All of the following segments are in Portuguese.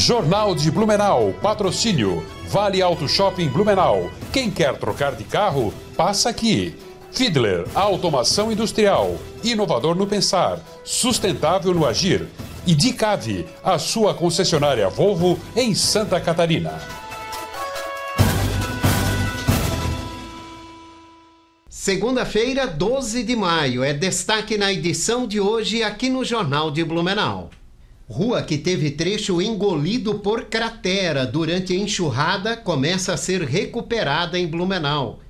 Jornal de Blumenau, patrocínio. Vale Auto Shopping Blumenau. Quem quer trocar de carro, passa aqui. Fiedler, automação industrial. Inovador no pensar, sustentável no agir. E Dicave, a sua concessionária Volvo em Santa Catarina. Segunda-feira, 12 de maio, é destaque na edição de hoje aqui no Jornal de Blumenau. Rua que teve trecho engolido por cratera durante a enxurrada começa a ser recuperada em Blumenau.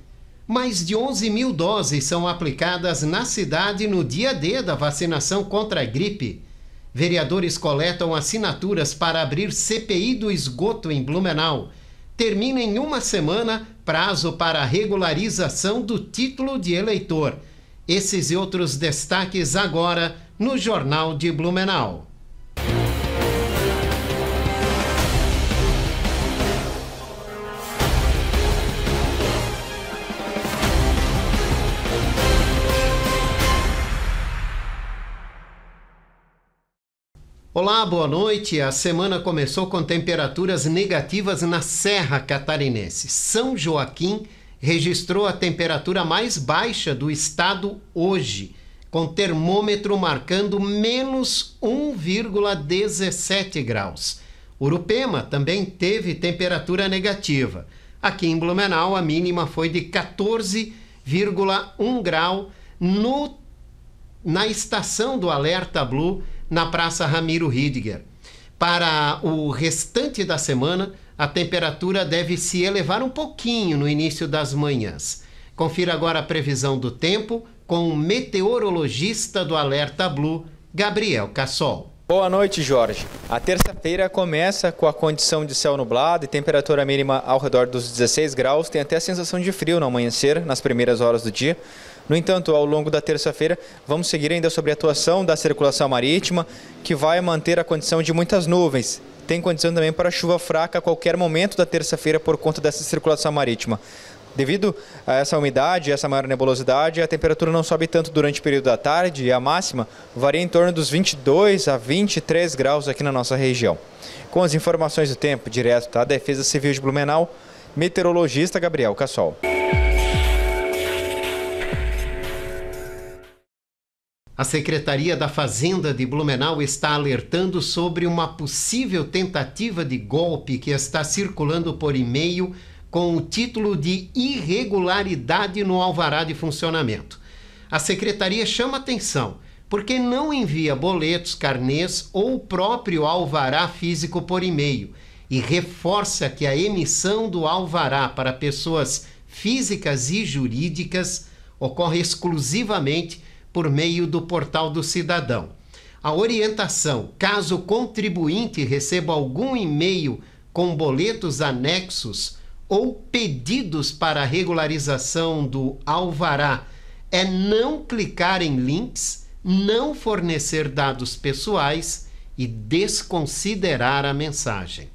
Mais de 11 mil doses são aplicadas na cidade no dia D da vacinação contra a gripe. Vereadores coletam assinaturas para abrir CPI do esgoto em Blumenau. Termina em uma semana prazo para a regularização do título de eleitor. Esses e outros destaques agora no Jornal de Blumenau. Olá, boa noite. A semana começou com temperaturas negativas na Serra Catarinense. São Joaquim registrou a temperatura mais baixa do estado hoje, com termômetro marcando menos 1,17 graus. Urupema também teve temperatura negativa. Aqui em Blumenau, a mínima foi de 14,1 grau na estação do Alerta Blue, na Praça Ramiro Ridiger. Para o restante da semana, a temperatura deve se elevar um pouquinho no início das manhãs. Confira agora a previsão do tempo com o meteorologista do Alerta Blue, Gabriel Cassol. Boa noite, Jorge. A terça-feira começa com a condição de céu nublado e temperatura mínima ao redor dos 16 graus. Tem até a sensação de frio no amanhecer, nas primeiras horas do dia. No entanto, ao longo da terça-feira, vamos seguir ainda sobre a atuação da circulação marítima, que vai manter a condição de muitas nuvens. Tem condição também para chuva fraca a qualquer momento da terça-feira por conta dessa circulação marítima. Devido a essa umidade e essa maior nebulosidade, a temperatura não sobe tanto durante o período da tarde e a máxima varia em torno dos 22 a 23 graus aqui na nossa região. Com as informações do tempo, direto da Defesa Civil de Blumenau, meteorologista Gabriel Cassol. A Secretaria da Fazenda de Blumenau está alertando sobre uma possível tentativa de golpe que está circulando por e-mail com o título de irregularidade no alvará de funcionamento. A Secretaria chama atenção porque não envia boletos, carnês ou o próprio alvará físico por e-mail e reforça que a emissão do alvará para pessoas físicas e jurídicas ocorre exclusivamente por meio do Portal do Cidadão. A orientação, caso o contribuinte receba algum e-mail com boletos anexos ou pedidos para a regularização do alvará, é não clicar em links, não fornecer dados pessoais e desconsiderar a mensagem.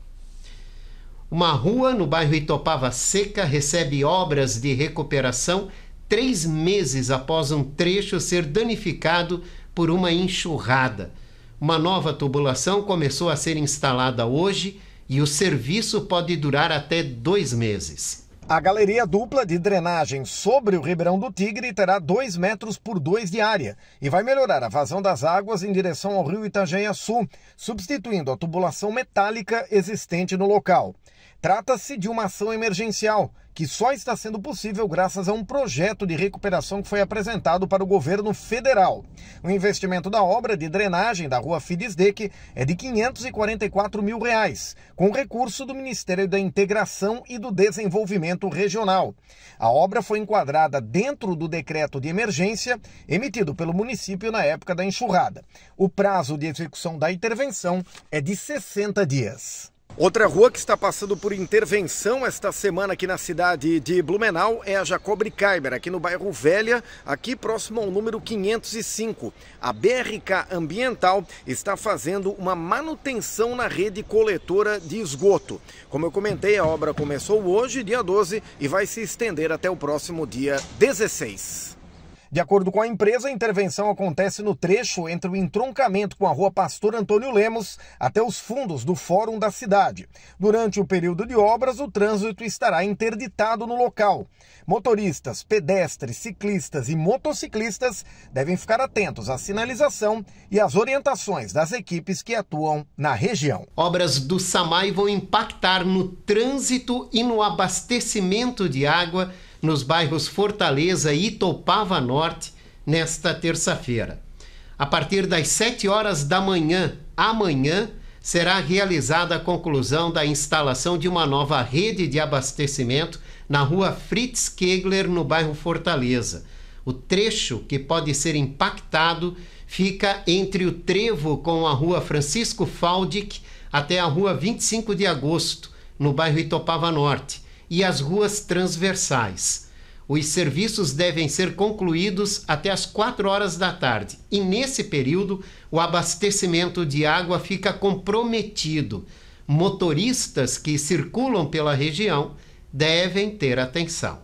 Uma rua no bairro Itopava Seca recebe obras de recuperação 3 meses após um trecho ser danificado por uma enxurrada. Uma nova tubulação começou a ser instalada hoje e o serviço pode durar até 2 meses. A galeria dupla de drenagem sobre o Ribeirão do Tigre terá 2 metros por 2 de área e vai melhorar a vazão das águas em direção ao rio Itajaí-Açu, substituindo a tubulação metálica existente no local. Trata-se de uma ação emergencial, que só está sendo possível graças a um projeto de recuperação que foi apresentado para o governo federal. O investimento da obra de drenagem da rua Fidesdec é de R$ 544 mil, com recurso do Ministério da Integração e do Desenvolvimento Regional. A obra foi enquadrada dentro do decreto de emergência emitido pelo município na época da enxurrada. O prazo de execução da intervenção é de 60 dias. Outra rua que está passando por intervenção esta semana aqui na cidade de Blumenau é a Jacob Kaiber, aqui no bairro Velha, aqui próximo ao número 505. A BRK Ambiental está fazendo uma manutenção na rede coletora de esgoto. Como eu comentei, a obra começou hoje, dia 12, e vai se estender até o próximo dia 16. De acordo com a empresa, a intervenção acontece no trecho entre o entroncamento com a rua Pastor Antônio Lemos até os fundos do Fórum da cidade. Durante o período de obras, o trânsito estará interditado no local. Motoristas, pedestres, ciclistas e motociclistas devem ficar atentos à sinalização e às orientações das equipes que atuam na região. Obras do SAMAI vão impactar no trânsito e no abastecimento de água nos bairros Fortaleza e Itopava Norte nesta terça-feira. A partir das 7 horas da manhã, amanhã, será realizada a conclusão da instalação de uma nova rede de abastecimento na rua Fritz Kegler, no bairro Fortaleza. O trecho que pode ser impactado fica entre o trevo com a rua Francisco Faldic até a rua 25 de agosto, no bairro Itopava Norte, e as ruas transversais. Os serviços devem ser concluídos até as 4 horas da tarde e, nesse período, o abastecimento de água fica comprometido. Motoristas que circulam pela região devem ter atenção.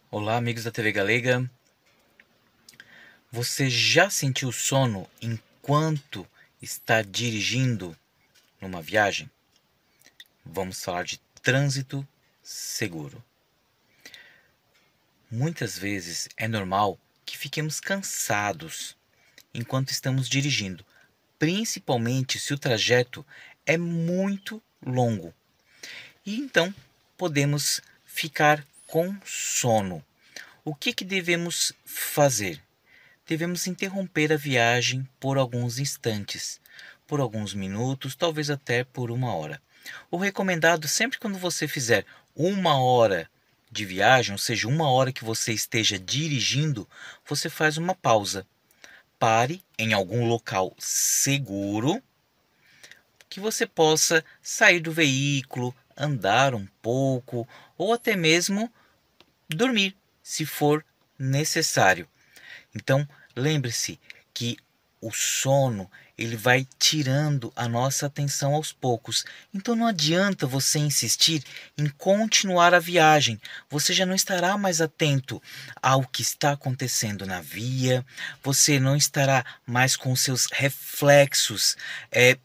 Olá, amigos da TV Galega. Você já sentiu sono enquanto está dirigindo numa viagem? Vamos falar de trânsito seguro. Muitas vezes é normal que fiquemos cansados enquanto estamos dirigindo, principalmente se o trajeto é muito longo. E então podemos ficar com sono. O que devemos fazer? Devemos interromper a viagem por alguns instantes, por alguns minutos, talvez até por 1 hora. O recomendado, sempre quando você fizer 1 hora de viagem, ou seja, 1 hora que você esteja dirigindo, você faz uma pausa. Pare em algum local seguro, que você possa sair do veículo, andar um pouco, ou até mesmo dormir, se for necessário. Então, lembre-se que o sono, ele vai tirando a nossa atenção aos poucos. Então não adianta você insistir em continuar a viagem. Você já não estará mais atento ao que está acontecendo na via. Você não estará mais com seus reflexos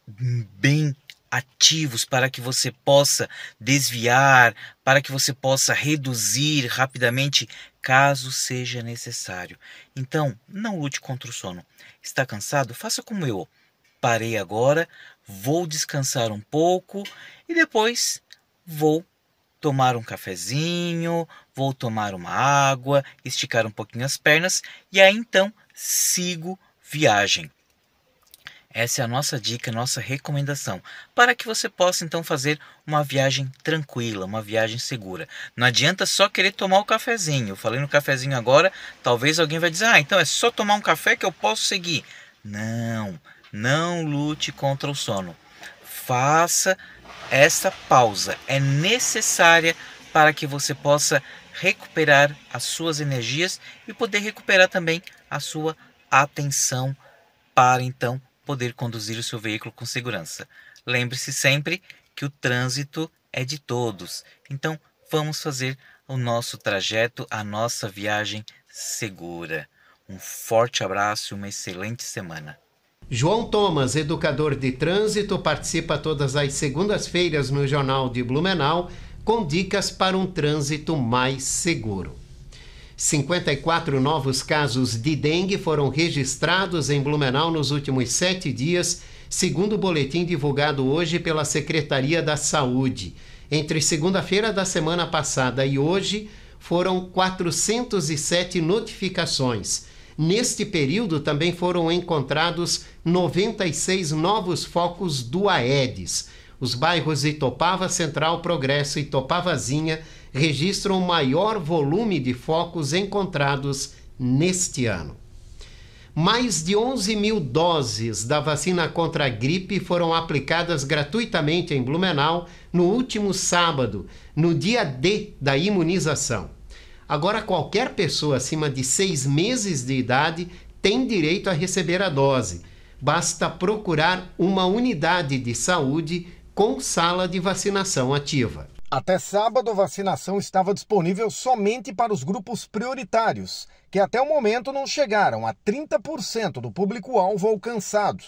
bem ativos para que você possa desviar, para que você possa reduzir rapidamente, caso seja necessário. Então, não lute contra o sono. Está cansado? Faça como eu. Parei agora, vou descansar um pouco e depois vou tomar um cafezinho, vou tomar uma água, esticar um pouquinho as pernas e aí então sigo viagem. Essa é a nossa dica, nossa recomendação, para que você possa então fazer uma viagem tranquila, uma viagem segura. Não adianta só querer tomar o cafezinho. Eu falei no cafezinho agora, talvez alguém vai dizer, então é só tomar um café que eu posso seguir. Não lute contra o sono. Faça essa pausa, é necessária para que você possa recuperar as suas energias e poder recuperar também a sua atenção para então poder conduzir o seu veículo com segurança. Lembre-se sempre que o trânsito é de todos. Então, vamos fazer o nosso trajeto, a nossa viagem segura. Um forte abraço e uma excelente semana. João Thomas, educador de trânsito, participa todas as segundas-feiras no Jornal de Blumenau com dicas para um trânsito mais seguro. 54 novos casos de dengue foram registrados em Blumenau nos últimos 7 dias, segundo o boletim divulgado hoje pela Secretaria da Saúde. Entre segunda-feira da semana passada e hoje, foram 407 notificações. Neste período, também foram encontrados 96 novos focos do Aedes. Os bairros Itopava Central, Progresso e Itopavazinha registram o maior volume de focos encontrados neste ano. Mais de 11 mil doses da vacina contra a gripe foram aplicadas gratuitamente em Blumenau no último sábado, no dia D da imunização. Agora, qualquer pessoa acima de 6 meses de idade tem direito a receber a dose. Basta procurar uma unidade de saúde com sala de vacinação ativa. Até sábado, a vacinação estava disponível somente para os grupos prioritários, que até o momento não chegaram a 30% do público-alvo alcançado.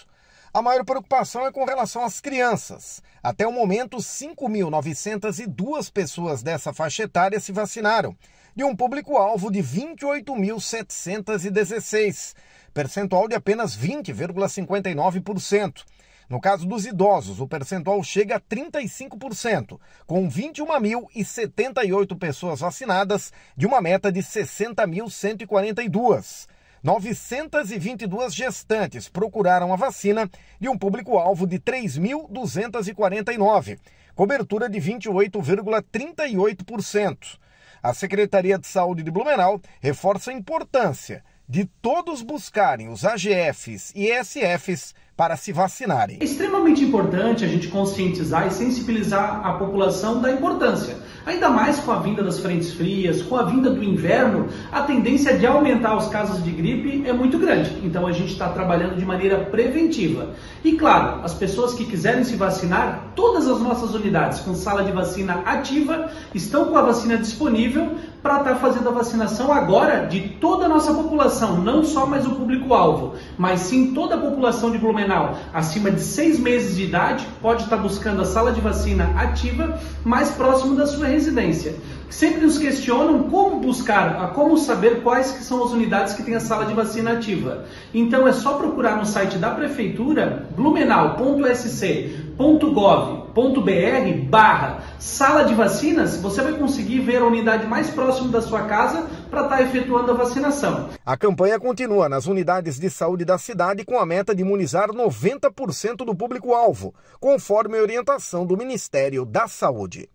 A maior preocupação é com relação às crianças. Até o momento, 5.902 pessoas dessa faixa etária se vacinaram, de um público-alvo de 28.716, percentual de apenas 20,59%. No caso dos idosos, o percentual chega a 35%, com 21.078 pessoas vacinadas, de uma meta de 60.142. 922 gestantes procuraram a vacina, de um público-alvo de 3.249, cobertura de 28,38%. A Secretaria de Saúde de Blumenau reforça a importância de todos buscarem os AGFs e ESFs para se vacinarem. É extremamente importante a gente conscientizar e sensibilizar a população da importância. Ainda mais com a vinda das frentes frias, com a vinda do inverno, a tendência de aumentar os casos de gripe é muito grande. Então a gente está trabalhando de maneira preventiva. E claro, as pessoas que quiserem se vacinar, todas as nossas unidades com sala de vacina ativa estão com a vacina disponível para estar fazendo a vacinação agora de toda a nossa população, não só mais o público-alvo, mas sim toda a população de Blumenau acima de 6 meses de idade pode estar buscando a sala de vacina ativa mais próximo da sua residência. Sempre nos questionam como buscar, como saber quais que são as unidades que têm a sala de vacina ativa. Então é só procurar no site da Prefeitura, blumenau.sc.gov.br/sala de vacinas, você vai conseguir ver a unidade mais próxima da sua casa para estar efetuando a vacinação. A campanha continua nas unidades de saúde da cidade com a meta de imunizar 90% do público-alvo, conforme a orientação do Ministério da Saúde.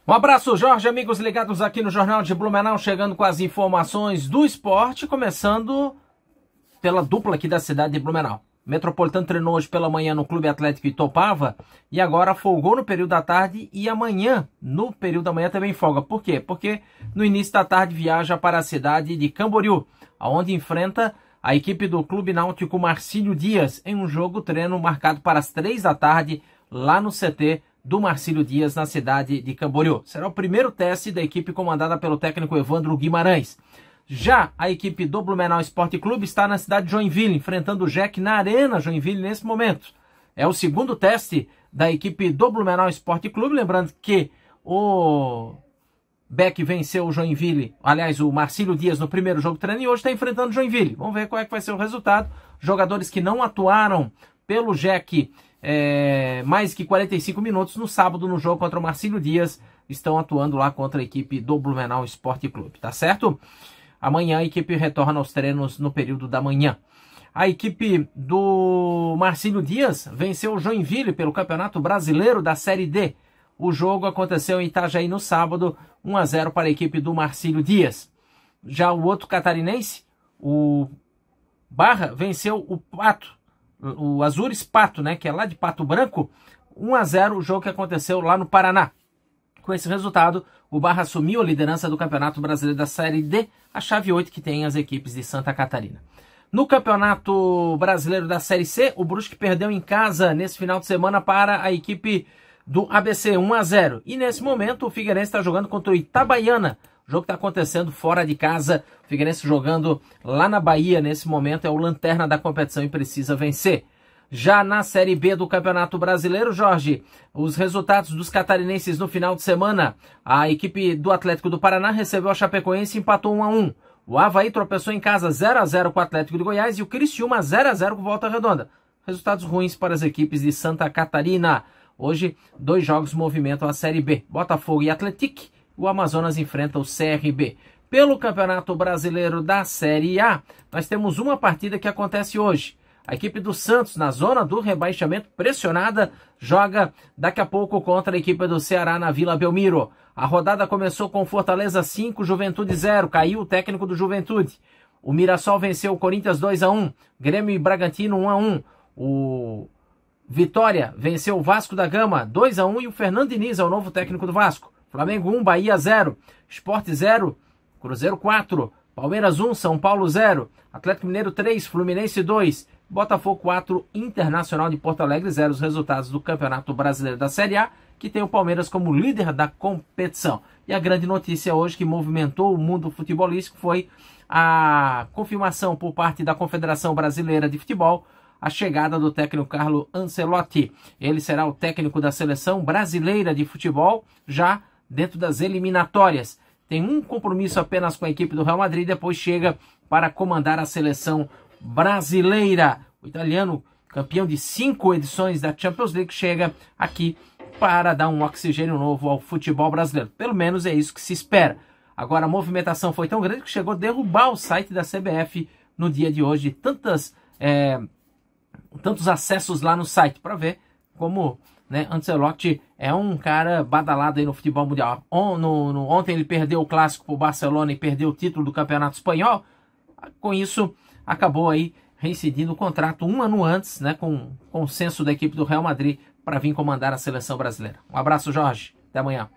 Um abraço, Jorge, amigos ligados aqui no Jornal de Blumenau, chegando com as informações do esporte, começando pela dupla aqui da cidade de Blumenau. O Metropolitano treinou hoje pela manhã no Clube Atlético Itopava e agora folgou no período da tarde e amanhã, no período da manhã, também folga. Por quê? Porque no início da tarde viaja para a cidade de Camboriú, onde enfrenta a equipe do Clube Náutico Marcílio Dias em um jogo-treino marcado para as 3 da tarde lá no CT do Marcílio Dias, na cidade de Camboriú. Será o primeiro teste da equipe comandada pelo técnico Evandro Guimarães. Já a equipe do Blumenau Esporte Clube está na cidade de Joinville, enfrentando o Jack na Arena Joinville nesse momento. É o segundo teste da equipe do Blumenau Esporte Clube, lembrando que o Beck venceu o Joinville, aliás, o Marcílio Dias no primeiro jogo treino e hoje está enfrentando o Joinville. Vamos ver qual é que vai ser o resultado. Jogadores que não atuaram pelo Jack mais que 45 minutos no sábado no jogo contra o Marcílio Dias, estão atuando lá contra a equipe do Blumenau Esporte Clube, tá certo? Amanhã a equipe retorna aos treinos no período da manhã. A equipe do Marcílio Dias venceu o Joinville pelo Campeonato Brasileiro da Série D. O jogo aconteceu em Itajaí no sábado, 1-0 para a equipe do Marcílio Dias. Já o outro catarinense, o Barra, venceu o Pato, o Azures Pato, né, que é lá de Pato Branco, 1-0, o jogo que aconteceu lá no Paraná. Com esse resultado, o Barra assumiu a liderança do Campeonato Brasileiro da Série D, a chave 8 que tem as equipes de Santa Catarina. No Campeonato Brasileiro da Série C, o Brusque perdeu em casa nesse final de semana para a equipe do ABC, 1-0. E nesse momento o Figueirense está jogando contra o Itabaiana. O jogo está acontecendo fora de casa, o Figueirense jogando lá na Bahia nesse momento, é o lanterna da competição e precisa vencer. Já na Série B do Campeonato Brasileiro, Jorge, os resultados dos catarinenses no final de semana, a equipe do Atlético do Paraná recebeu a Chapecoense e empatou 1-1. O Avaí tropeçou em casa 0-0 com o Atlético de Goiás e o Criciúma 0-0 com Volta Redonda. Resultados ruins para as equipes de Santa Catarina. Hoje, 2 jogos movimentam a Série B, Botafogo e Atlético. O Amazonas enfrenta o CRB. Pelo Campeonato Brasileiro da Série A, nós temos uma partida que acontece hoje. A equipe do Santos, na zona do rebaixamento, pressionada, joga daqui a pouco contra a equipe do Ceará na Vila Belmiro. A rodada começou com Fortaleza 5, Juventude 0. Caiu o técnico do Juventude. O Mirassol venceu o Corinthians 2-1. Grêmio e Bragantino 1-1. O Vitória venceu o Vasco da Gama 2-1 e o Fernando Diniz é o novo técnico do Vasco. Flamengo 1, Bahia 0. Sport 0, Cruzeiro 4, Palmeiras 1, São Paulo 0, Atlético Mineiro 3, Fluminense 2, Botafogo 4, Internacional de Porto Alegre 0. Os resultados do Campeonato Brasileiro da Série A, que tem o Palmeiras como líder da competição. E a grande notícia hoje que movimentou o mundo futebolístico foi a confirmação por parte da Confederação Brasileira de Futebol, a chegada do técnico Carlo Ancelotti. Ele será o técnico da Seleção Brasileira de Futebol, já dentro das eliminatórias. Tem um compromisso apenas com a equipe do Real Madrid, depois chega para comandar a Seleção Brasileira. O italiano, campeão de 5 edições da Champions League, chega aqui para dar um oxigênio novo ao futebol brasileiro. Pelo menos é isso que se espera. Agora, a movimentação foi tão grande que chegou a derrubar o site da CBF no dia de hoje. Tantos acessos lá no site para ver como, né, Ancelotti é um cara badalado aí no futebol mundial. Ontem ele perdeu o clássico para o Barcelona e perdeu o título do Campeonato Espanhol. Com isso, acabou aí reincidindo o contrato um ano antes, né, com consenso da equipe do Real Madrid para vir comandar a seleção brasileira. Um abraço, Jorge. Até amanhã.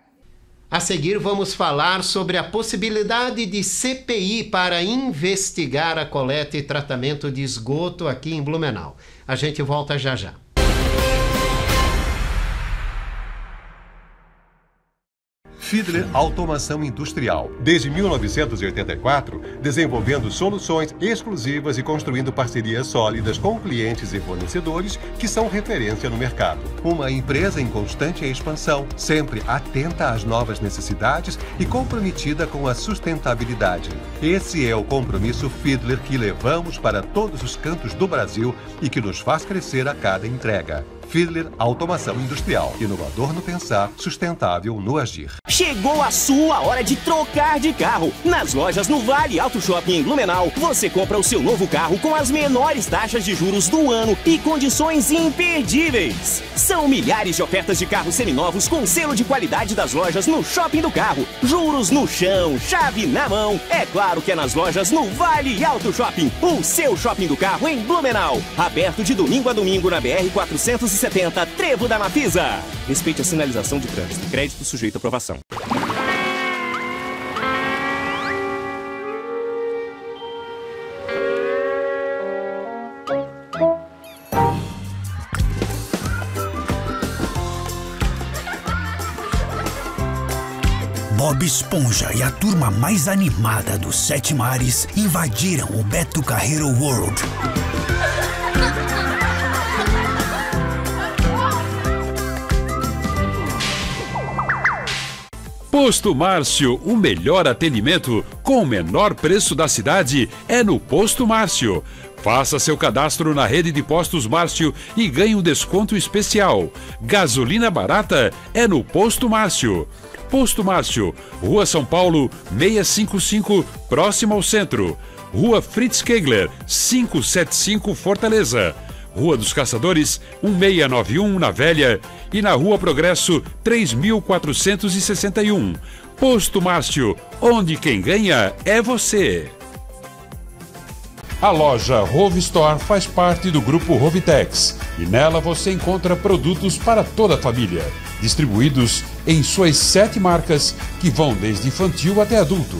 A seguir, vamos falar sobre a possibilidade de CPI para investigar a coleta e tratamento de esgoto aqui em Blumenau. A gente volta já já. Fiedler Automação Industrial. Desde 1984, desenvolvendo soluções exclusivas e construindo parcerias sólidas com clientes e fornecedores que são referência no mercado. Uma empresa em constante expansão, sempre atenta às novas necessidades e comprometida com a sustentabilidade. Esse é o compromisso Fiedler que levamos para todos os cantos do Brasil e que nos faz crescer a cada entrega. Fiedler Automação Industrial. Inovador no pensar, sustentável no agir. Chegou a sua hora de trocar de carro. Nas lojas no Vale Auto Shopping em Blumenau, você compra o seu novo carro com as menores taxas de juros do ano e condições imperdíveis. São milhares de ofertas de carros seminovos com selo de qualidade das lojas no Shopping do Carro. Juros no chão, chave na mão. É claro que é nas lojas no Vale Auto Shopping, o seu shopping do carro em Blumenau. Aberto de domingo a domingo na BR-470, Trevo da Mafisa. Respeite a sinalização de trânsito. Crédito sujeito à aprovação. Bob Esponja e a turma mais animada dos 7 mares invadiram o Beto Carreiro World. Posto Márcio, o melhor atendimento com o menor preço da cidade é no Posto Márcio. Faça seu cadastro na rede de postos Márcio e ganhe um desconto especial. Gasolina barata é no Posto Márcio. Posto Márcio, Rua São Paulo, 655, próximo ao centro. Rua Fritz Kegler, 575, Fortaleza. Rua dos Caçadores, 1691, na Velha, e na Rua Progresso, 3461. Posto Márcio, onde quem ganha é você. A loja Rove Store faz parte do grupo Rovitex e nela você encontra produtos para toda a família, distribuídos em suas 7 marcas que vão desde infantil até adulto.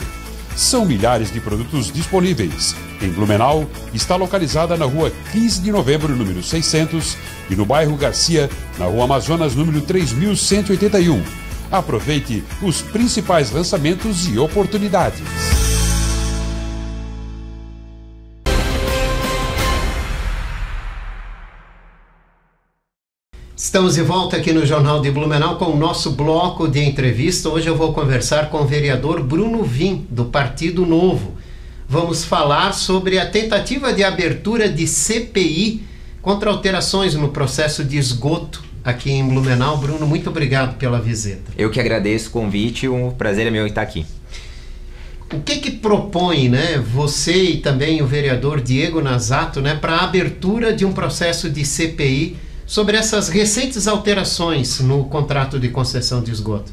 São milhares de produtos disponíveis. Em Blumenau, está localizada na Rua 15 de Novembro, número 600, e no bairro Garcia, na Rua Amazonas, número 3181. Aproveite os principais lançamentos e oportunidades. Estamos de volta aqui no Jornal de Blumenau com o nosso bloco de entrevista. Hoje eu vou conversar com o vereador Bruno Vim, do Partido Novo. Vamos falar sobre a tentativa de abertura de CPI contra alterações no processo de esgoto aqui em Blumenau. Bruno, muito obrigado pela visita. Eu que agradeço o convite, o prazer é meu estar aqui. O que propõe, né, você e também o vereador Diego Nazato, né, para a abertura de um processo de CPI sobre essas recentes alterações no contrato de concessão de esgoto?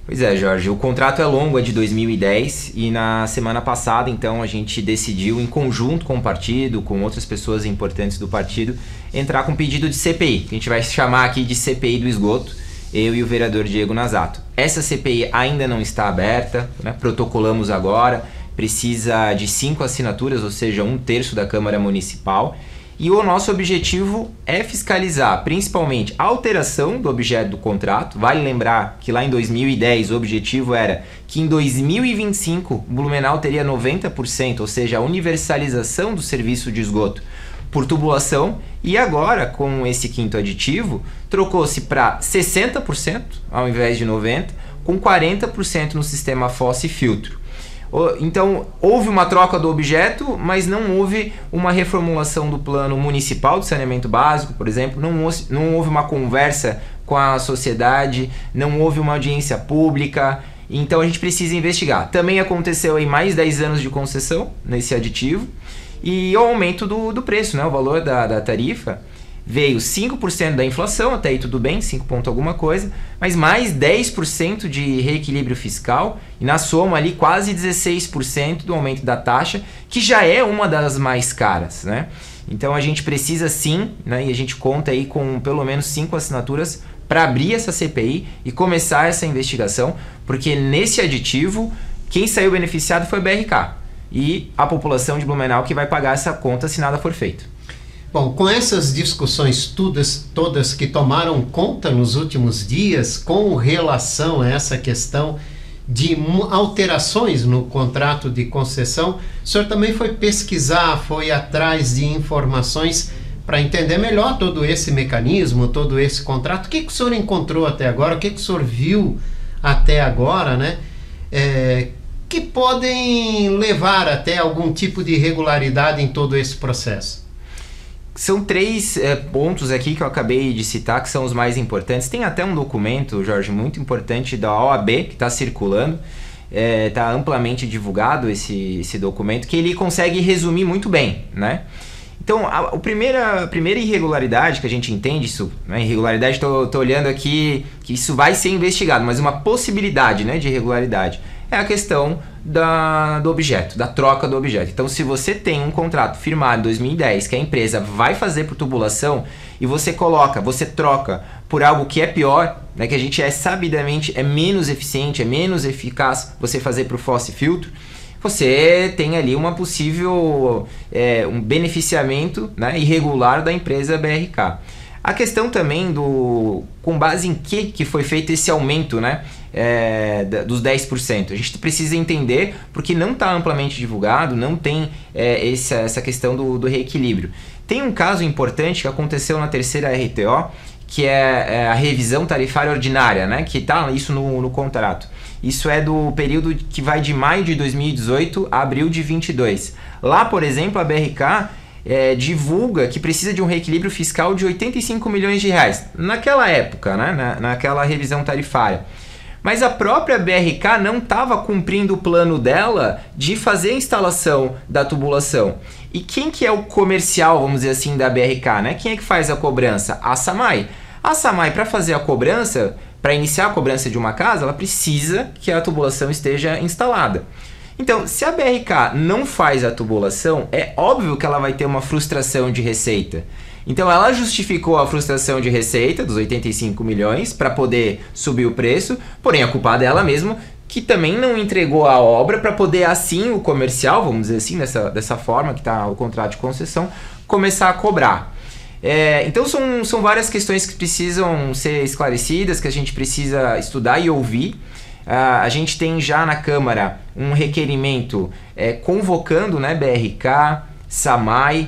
Pois é, Jorge, o contrato é longo, é de 2010 e na semana passada, então, a gente decidiu, em conjunto com o partido, com outras pessoas importantes do partido, entrar com um pedido de CPI, que a gente vai chamar aqui de CPI do esgoto, eu e o vereador Diego Nasato. Essa CPI ainda não está aberta, né? Protocolamos agora, precisa de 5 assinaturas, ou seja, 1/3 da Câmara Municipal. E o nosso objetivo é fiscalizar, principalmente, a alteração do objeto do contrato. Vale lembrar que lá em 2010 o objetivo era que em 2025 Blumenau teria 90%, ou seja, a universalização do serviço de esgoto por tubulação. E agora, com esse quinto aditivo, trocou-se para 60% ao invés de 90%, com 40% no sistema fossa e filtro. Então, houve uma troca do objeto, mas não houve uma reformulação do plano municipal de saneamento básico, por exemplo, não houve uma conversa com a sociedade, não houve uma audiência pública, então a gente precisa investigar. Também aconteceu aí mais 10 anos de concessão nesse aditivo e o aumento do preço, né? O valor da tarifa veio 5% da inflação, até aí tudo bem, 5 ponto alguma coisa, mas mais 10% de reequilíbrio fiscal e na soma ali quase 16% do aumento da taxa, que já é uma das mais caras, né? Então a gente precisa sim, né, e a gente conta aí com pelo menos 5 assinaturas para abrir essa CPI e começar essa investigação, porque nesse aditivo quem saiu beneficiado foi a BRK e a população de Blumenau que vai pagar essa conta se nada for feito. Bom, com essas discussões todas que tomaram conta nos últimos dias com relação a essa questão de alterações no contrato de concessão, o senhor também foi pesquisar, foi atrás de informações para entender melhor todo esse mecanismo, todo esse contrato. O que o senhor encontrou até agora, o que o senhor viu até agora, né? Que podem levar até algum tipo de irregularidade em todo esse processo? São 3 pontos aqui que eu acabei de citar, que são os mais importantes. Tem até um documento, Jorge, muito importante da OAB, que está circulando, está amplamente divulgado esse documento, que ele consegue resumir muito bem, né? Então, a primeira irregularidade que a gente entende, isso, né, irregularidade, estou olhando aqui que isso vai ser investigado, mas uma possibilidade, né, de irregularidade é a questão do objeto, da troca do objeto. Então, se você tem um contrato firmado em 2010 que a empresa vai fazer por tubulação e você troca por algo que é pior, né, que a gente sabidamente é menos eficiente, é menos eficaz você fazer por fossa e filtro, você tem ali uma possível um beneficiamento, né, irregular da empresa BRK. A questão também com base em que foi feito esse aumento, né, dos 10%. A gente precisa entender, porque não está amplamente divulgado, não tem essa questão do reequilíbrio. Tem um caso importante que aconteceu na terceira RTO, que é a revisão tarifária ordinária, né, que está isso no contrato. Isso é do período que vai de maio de 2018 a abril de 2022. Lá, por exemplo, a BRK divulga que precisa de um reequilíbrio fiscal de 85 milhões de reais. Naquela época, né, naquela revisão tarifária. Mas a própria BRK não estava cumprindo o plano dela de fazer a instalação da tubulação. E quem que é o comercial, vamos dizer assim, da BRK, né? Quem é que faz a cobrança? A SAMAI. A SAMAI, para fazer a cobrança, para iniciar a cobrança de uma casa, ela precisa que a tubulação esteja instalada. Então, se a BRK não faz a tubulação, é óbvio que ela vai ter uma frustração de receita. Então, ela justificou a frustração de receita dos 85 milhões para poder subir o preço, porém a culpa dela mesmo, que também não entregou a obra para poder, assim, o comercial, vamos dizer assim, dessa forma que está o contrato de concessão, começar a cobrar. Então, são várias questões que precisam ser esclarecidas, que a gente precisa estudar e ouvir. A gente tem já na Câmara um requerimento convocando, né, BRK, SAMAI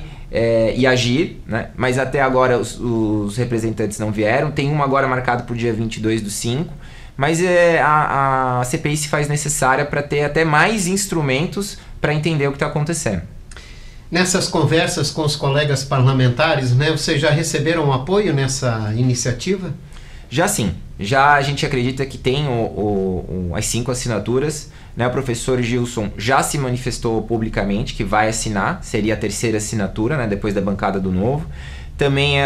e AGIR, né, mas até agora os representantes não vieram. Tem uma agora marcado para o dia 22/5, mas a CPI se faz necessária para ter até mais instrumentos para entender o que está acontecendo. Nessas conversas com os colegas parlamentares, né, vocês já receberam apoio nessa iniciativa? Já sim, já a gente acredita que tem as 5 assinaturas, né? O professor Gilson já se manifestou publicamente que vai assinar, seria a terceira assinatura, né, depois da bancada do Novo. Também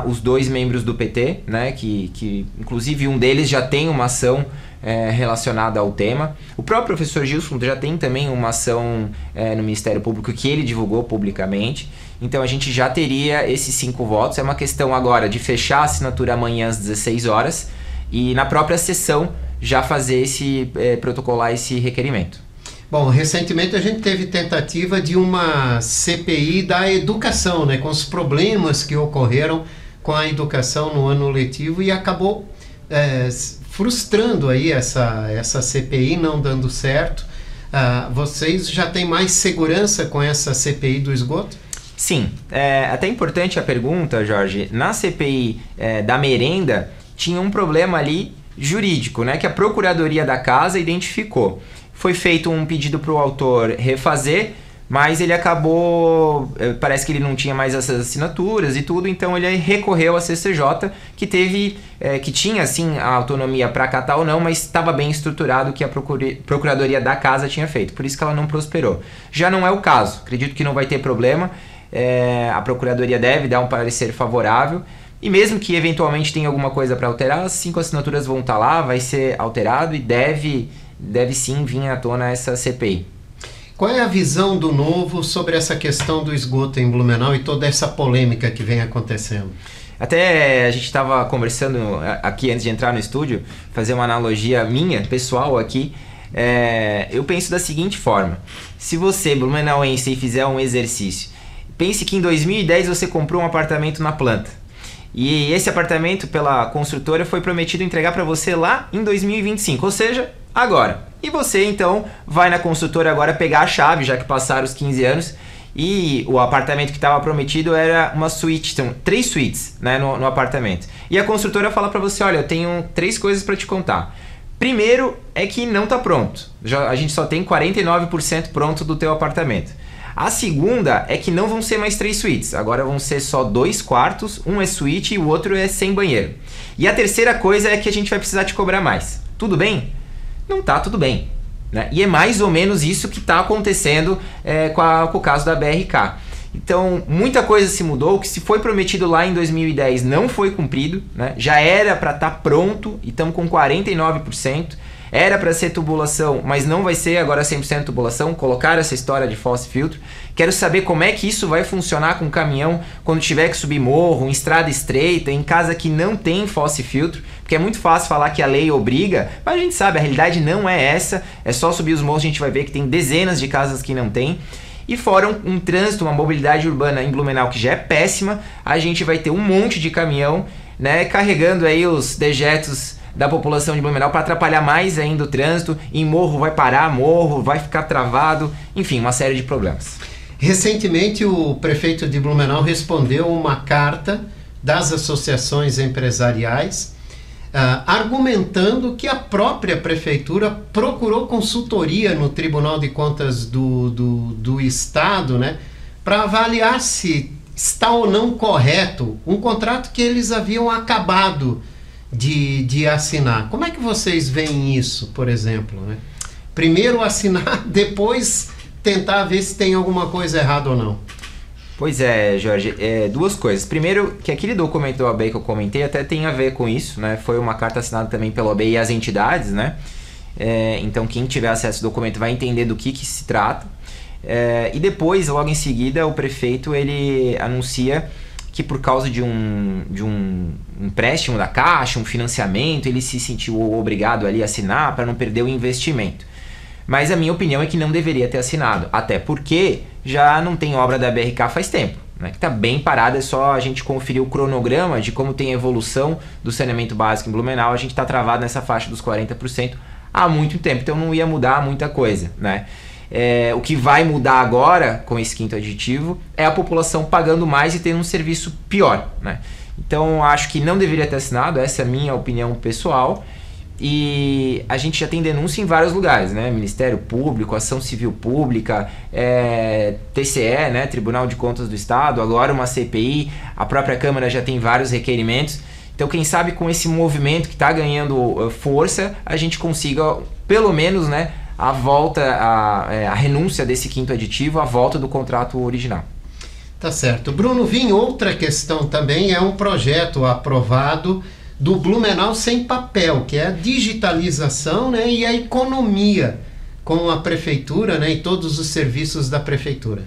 os 2 membros do PT, né, que inclusive um deles já tem uma ação relacionada ao tema. O próprio professor Gilson já tem também uma ação no Ministério Público que ele divulgou publicamente. Então a gente já teria esses 5 votos. É uma questão agora de fechar a assinatura amanhã às 16 horas e na própria sessão já fazer protocolar esse requerimento. Bom, recentemente a gente teve tentativa de uma CPI da educação, né, com os problemas que ocorreram com a educação no ano letivo e acabou frustrando aí essa CPI, não dando certo. Vocês já têm mais segurança com essa CPI do esgoto? Sim, até importante a pergunta, Jorge. Na CPI da merenda, tinha um problema ali jurídico, né, que a Procuradoria da Casa identificou. Foi feito um pedido para o autor refazer, mas ele acabou, parece que ele não tinha mais essas assinaturas e tudo, então ele recorreu à CCJ, que tinha sim a autonomia para acatar ou não, mas estava bem estruturado o que a Procuradoria da Casa tinha feito, por isso que ela não prosperou. Já não é o caso, acredito que não vai ter problema, a Procuradoria deve dar um parecer favorável, e mesmo que eventualmente tenha alguma coisa para alterar, as 5 assinaturas vão estar lá, vai ser alterado e deve sim vir à tona essa CPI. Qual é a visão do Novo sobre essa questão do esgoto em Blumenau e toda essa polêmica que vem acontecendo? Até a gente estava conversando aqui antes de entrar no estúdio, fazer uma analogia minha, pessoal aqui. Eu penso da seguinte forma: se você, blumenauense, fizer um exercício, pense que em 2010 você comprou um apartamento na planta. E esse apartamento, pela construtora, foi prometido entregar para você lá em 2025, ou seja, agora. E você, então, vai na construtora agora pegar a chave, já que passaram os 15 anos, e o apartamento que estava prometido era uma suíte, então 3 suítes, né, no apartamento. E a construtora fala para você: olha, eu tenho 3 coisas para te contar. Primeiro é que não está pronto. A gente só tem 49% pronto do teu apartamento. A segunda é que não vão ser mais 3 suítes, agora vão ser só 2 quartos, um é suíte e o outro é sem banheiro. E a terceira coisa é que a gente vai precisar te cobrar mais. Tudo bem? Não tá tudo bem, né? E é mais ou menos isso que está acontecendo com o caso da BRK. Então, muita coisa se mudou, o que se foi prometido lá em 2010 não foi cumprido, né? Já era para estar pronto e estamos com 49%. Era para ser tubulação, mas não vai ser agora 100% tubulação. Colocaram essa história de false filtro. Quero saber como é que isso vai funcionar com o caminhão quando tiver que subir morro, em estrada estreita, em casa que não tem false filtro, porque é muito fácil falar que a lei obriga, mas a gente sabe, a realidade não é essa. É só subir os morros, a gente vai ver que tem dezenas de casas que não tem. E fora um trânsito, uma mobilidade urbana em Blumenau que já é péssima, a gente vai ter um monte de caminhão, né, carregando aí os dejetos da população de Blumenau para atrapalhar mais ainda o trânsito. Em morro vai parar, morro vai ficar travado, enfim, uma série de problemas. Recentemente o prefeito de Blumenau respondeu uma carta das associações empresariais argumentando que a própria prefeitura procurou consultoria no Tribunal de Contas do Estado, né, para avaliar se está ou não correto um contrato que eles haviam acabado de assinar. Como é que vocês veem isso, por exemplo, né? Primeiro assinar, depois tentar ver se tem alguma coisa errada ou não. Pois é, Jorge, 2 coisas. Primeiro, que aquele documento do OAB que eu comentei até tem a ver com isso, né? Foi uma carta assinada também pelo OAB e as entidades, né? Então quem tiver acesso ao documento vai entender do que se trata. E depois, logo em seguida, o prefeito ele anuncia que por causa de um empréstimo da Caixa, um financiamento, ele se sentiu obrigado ali a assinar para não perder o investimento. Mas a minha opinião é que não deveria ter assinado, até porque já não tem obra da BRK faz tempo, né? Que está bem parada, é só a gente conferir o cronograma de como tem a evolução do saneamento básico em Blumenau. A gente está travado nessa faixa dos 40% há muito tempo, então não ia mudar muita coisa, né? O que vai mudar agora com esse 5º aditivo é a população pagando mais e tendo um serviço pior, né? Então acho que não deveria ter assinado, essa é a minha opinião pessoal. E a gente já tem denúncia em vários lugares, né? Ministério Público, Ação Civil Pública, TCE, né? Tribunal de Contas do Estado, agora uma CPI, a própria Câmara já tem vários requerimentos. Então quem sabe com esse movimento que está ganhando força, a gente consiga pelo menos, né, a volta, a renúncia desse 5º aditivo, a volta do contrato original. Tá certo. Bruno Vim, outra questão também é um projeto aprovado do Blumenau sem papel, que é a digitalização, né, e a economia com a prefeitura, né, e todos os serviços da prefeitura.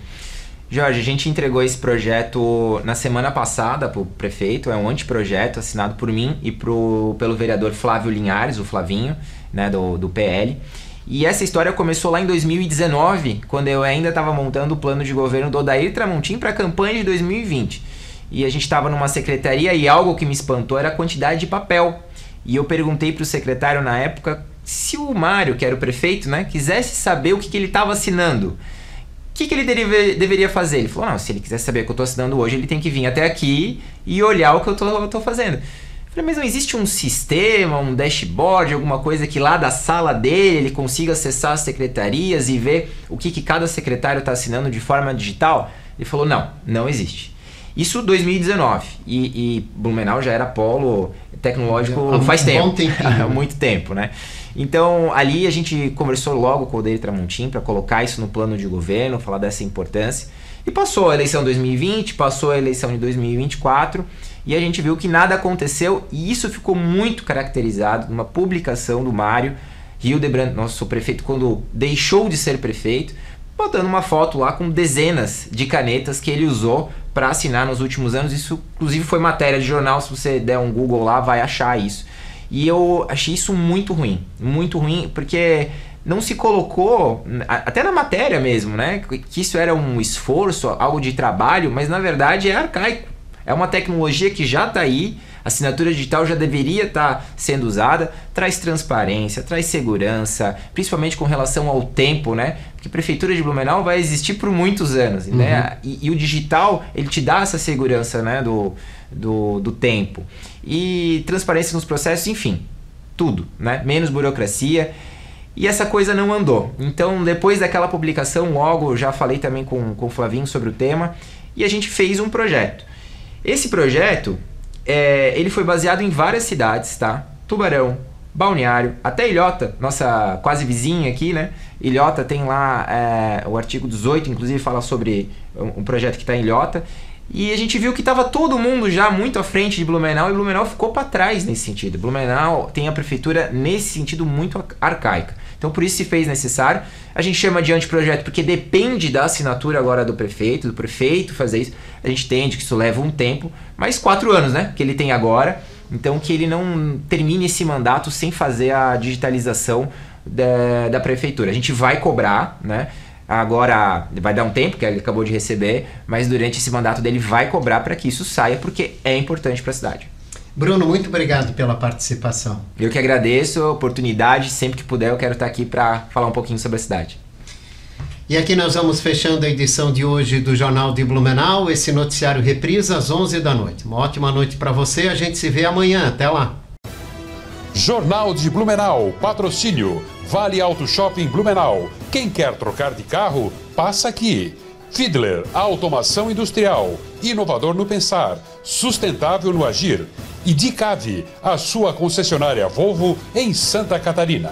Jorge, a gente entregou esse projeto na semana passada para o prefeito, é um anteprojeto assinado por mim e pelo vereador Flávio Linhares, o Flavinho, né, do PL. E essa história começou lá em 2019, quando eu ainda estava montando o plano de governo do Odair Tramontim para a campanha de 2020. E a gente estava numa secretaria e algo que me espantou era a quantidade de papel. E eu perguntei para o secretário na época se o Mário, que era o prefeito, né, quisesse saber o que ele estava assinando. O que ele deveria fazer? Ele falou, não, se ele quiser saber o que eu estou assinando hoje, ele tem que vir até aqui e olhar o que eu estou fazendo. Eu falei, mas não existe um sistema, um dashboard, alguma coisa que lá da sala dele ele consiga acessar as secretarias e ver o que cada secretário está assinando de forma digital? Ele falou, não existe. Isso 2019. E Blumenau já era polo tecnológico faz tempo. Há muito tempo, né? Então, ali a gente conversou logo com o Odair Tramontim para colocar isso no plano de governo, falar dessa importância. E passou a eleição de 2020, passou a eleição de 2024 e a gente viu que nada aconteceu e isso ficou muito caracterizado numa publicação do Mário Hildebrand, nosso prefeito, quando deixou de ser prefeito, botando uma foto lá com dezenas de canetas que ele usou para assinar nos últimos anos. Isso, inclusive, foi matéria de jornal. Se você der um Google lá, vai achar isso. E eu achei isso muito ruim, porque não se colocou, até na matéria mesmo, né, que isso era um esforço, algo de trabalho, mas na verdade é arcaico. É uma tecnologia que já está aí, a assinatura digital já deveria estar sendo usada, traz transparência, traz segurança, principalmente com relação ao tempo, né? Porque a Prefeitura de Blumenau vai existir por muitos anos, né? E o digital, ele te dá essa segurança, né, do tempo. E transparência nos processos, enfim, tudo, né? Menos burocracia. E essa coisa não andou. Então, depois daquela publicação, logo já falei também com o Flavinho sobre o tema, e a gente fez um projeto. Esse projeto, ele foi baseado em várias cidades, tá? Tubarão, Balneário, até Ilhota, nossa quase vizinha aqui, né? Ilhota tem lá o artigo 18, inclusive fala sobre um projeto que está em Ilhota. E a gente viu que estava todo mundo já muito à frente de Blumenau e Blumenau ficou para trás nesse sentido. Blumenau tem a prefeitura nesse sentido muito arcaica. Então por isso se fez necessário. A gente chama de anteprojeto porque depende da assinatura agora do prefeito fazer isso. A gente entende que isso leva um tempo, mas 4 anos, né, que ele tem agora. Então que ele não termine esse mandato sem fazer a digitalização da prefeitura. A gente vai cobrar, né? Agora vai dar um tempo, que ele acabou de receber, mas durante esse mandato dele vai cobrar para que isso saia, porque é importante para a cidade. Bruno, muito obrigado pela participação. Eu que agradeço a oportunidade, sempre que puder eu quero estar aqui para falar um pouquinho sobre a cidade. E aqui nós vamos fechando a edição de hoje do Jornal de Blumenau, esse noticiário reprisa às 11 da noite. Uma ótima noite para você, a gente se vê amanhã, até lá. Jornal de Blumenau, patrocínio Vale Auto Shopping Blumenau. Quem quer trocar de carro, passa aqui. Fiedler, automação industrial, inovador no pensar, sustentável no agir. E Dicave, a sua concessionária Volvo em Santa Catarina.